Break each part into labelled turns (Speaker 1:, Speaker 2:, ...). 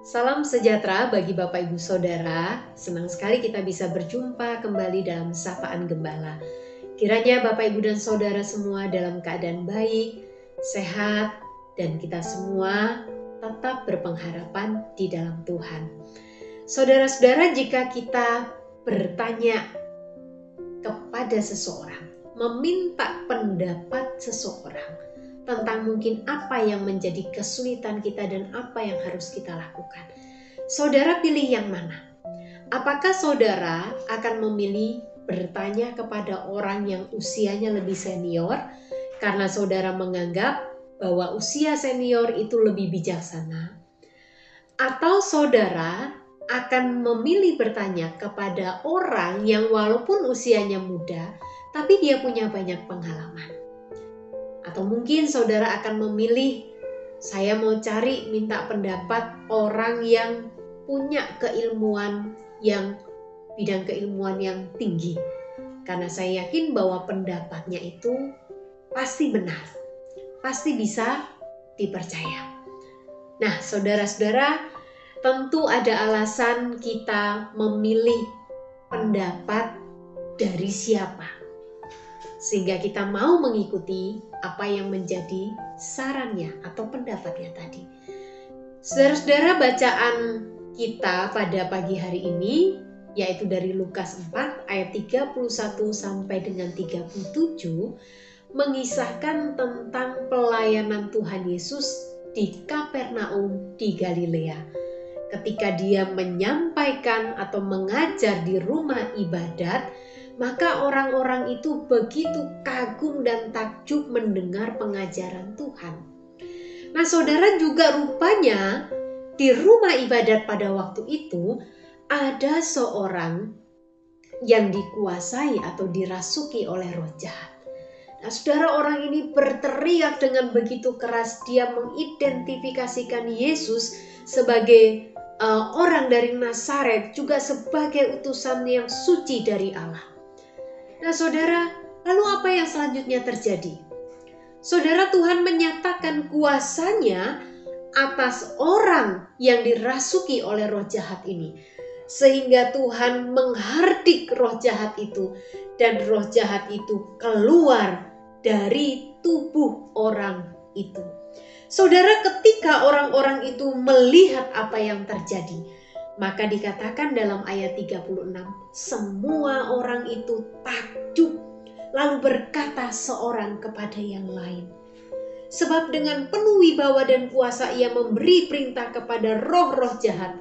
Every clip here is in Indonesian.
Speaker 1: Salam sejahtera bagi Bapak Ibu Saudara. Senang sekali kita bisa berjumpa kembali dalam Sapaan Gembala. Kiranya Bapak Ibu dan Saudara semua dalam keadaan baik, sehat, dan kita semua tetap berpengharapan di dalam Tuhan. Saudara-saudara, jika kita bertanya kepada seseorang, meminta pendapat seseorang tentang mungkin apa yang menjadi kesulitan kita dan apa yang harus kita lakukan, saudara pilih yang mana? Apakah saudara akan memilih bertanya kepada orang yang usianya lebih senior karena saudara menganggap bahwa usia senior itu lebih bijaksana? Atau saudara akan memilih bertanya kepada orang yang walaupun usianya muda tapi dia punya banyak pengalaman? Atau mungkin saudara akan memilih, saya mau cari minta pendapat orang yang punya keilmuan yang bidang keilmuan yang tinggi. Karena saya yakin bahwa pendapatnya itu pasti benar, pasti bisa dipercaya. Nah, saudara-saudara, tentu ada alasan kita memilih pendapat dari siapa, sehingga kita mau mengikuti apa yang menjadi sarannya atau pendapatnya tadi. Saudara-saudara, bacaan kita pada pagi hari ini yaitu dari Lukas 4 ayat 31 sampai dengan 37 mengisahkan tentang pelayanan Tuhan Yesus di Kapernaum di Galilea. Ketika dia menyampaikan atau mengajar di rumah ibadat, maka orang-orang itu begitu kagum dan takjub mendengar pengajaran Tuhan. Nah, saudara, juga rupanya di rumah ibadat pada waktu itu ada seorang yang dikuasai atau dirasuki oleh roh jahat. Nah, saudara, orang ini berteriak dengan begitu keras. Dia mengidentifikasikan Yesus sebagai orang dari Nazaret, juga sebagai utusan yang suci dari Allah. Nah, saudara, lalu apa yang selanjutnya terjadi? Saudara, Tuhan menyatakan kuasanya atas orang yang dirasuki oleh roh jahat ini. Sehingga Tuhan menghardik roh jahat itu, dan roh jahat itu keluar dari tubuh orang itu. Saudara, ketika orang-orang itu melihat apa yang terjadi, maka dikatakan dalam ayat 36, semua orang itu takjub, lalu berkata seorang kepada yang lain. Sebab dengan penuh wibawa dan kuasa ia memberi perintah kepada roh-roh jahat,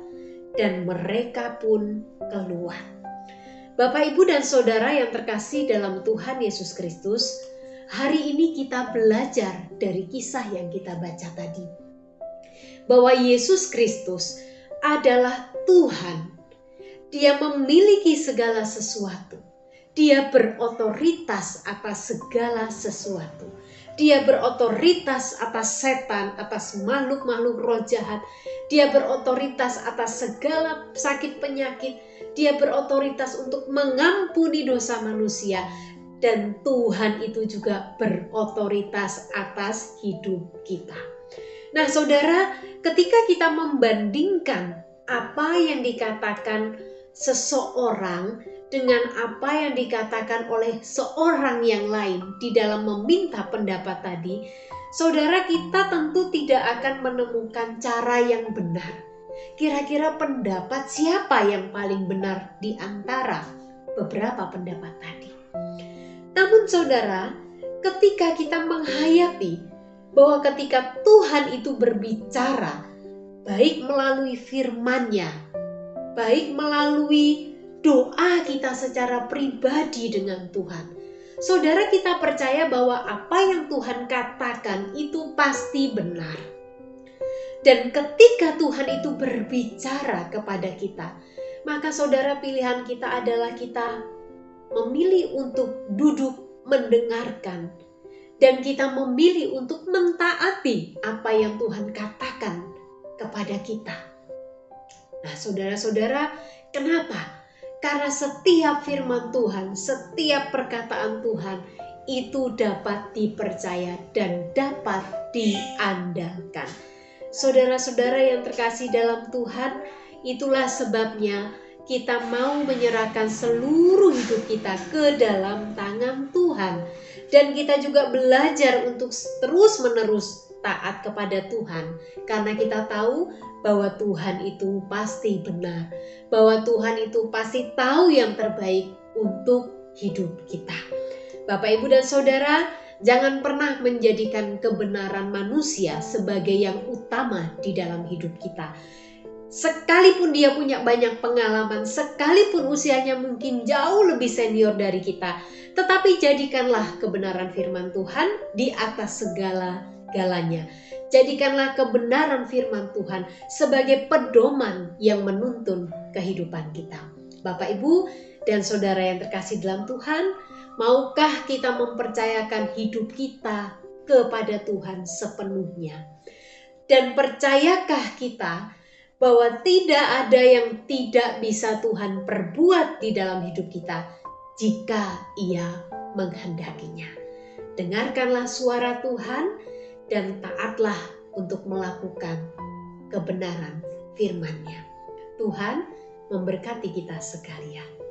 Speaker 1: dan mereka pun keluar. Bapak, Ibu, dan Saudara yang terkasih dalam Tuhan Yesus Kristus, hari ini kita belajar dari kisah yang kita baca tadi, bahwa Yesus Kristus adalah Tuhan. Dia memiliki segala sesuatu. Dia berotoritas atas segala sesuatu. Dia berotoritas atas setan, atas makhluk-makhluk roh jahat. Dia berotoritas atas segala sakit penyakit. Dia berotoritas untuk mengampuni dosa manusia. Dan Tuhan itu juga berotoritas atas hidup kita. Nah, saudara, ketika kita membandingkan apa yang dikatakan seseorang dengan apa yang dikatakan oleh seorang yang lain di dalam meminta pendapat tadi, saudara, kita tentu tidak akan menemukan cara yang benar. Kira-kira pendapat siapa yang paling benar di antara beberapa pendapat tadi? Namun saudara, ketika kita menghayati bahwa ketika Tuhan itu berbicara, baik melalui firman-Nya, baik melalui doa kita secara pribadi dengan Tuhan, saudara, kita percaya bahwa apa yang Tuhan katakan itu pasti benar. Dan ketika Tuhan itu berbicara kepada kita, maka saudara, pilihan kita adalah kita memilih untuk duduk mendengarkan, dan kita memilih untuk mentaati apa yang Tuhan katakan kepada kita. Nah, saudara-saudara, kenapa? Karena setiap firman Tuhan, setiap perkataan Tuhan itu dapat dipercaya dan dapat diandalkan. Saudara-saudara yang terkasih dalam Tuhan, itulah sebabnya kita mau menyerahkan seluruh hidup kita ke dalam tangan Tuhan. Dan kita juga belajar untuk terus-menerus taat kepada Tuhan. Karena kita tahu bahwa Tuhan itu pasti benar. Bahwa Tuhan itu pasti tahu yang terbaik untuk hidup kita. Bapak, Ibu, dan Saudara, jangan pernah menjadikan kebenaran manusia sebagai yang utama di dalam hidup kita. Sekalipun dia punya banyak pengalaman, sekalipun usianya mungkin jauh lebih senior dari kita, tetapi jadikanlah kebenaran firman Tuhan di atas segala-galanya. Jadikanlah kebenaran firman Tuhan sebagai pedoman yang menuntun kehidupan kita. Bapak, Ibu, dan Saudara yang terkasih dalam Tuhan, maukah kita mempercayakan hidup kita kepada Tuhan sepenuhnya? Dan percayakah kita bahwa tidak ada yang tidak bisa Tuhan perbuat di dalam hidup kita jika Ia menghendakinya? Dengarkanlah suara Tuhan dan taatlah untuk melakukan kebenaran firman-Nya. Tuhan memberkati kita sekalian.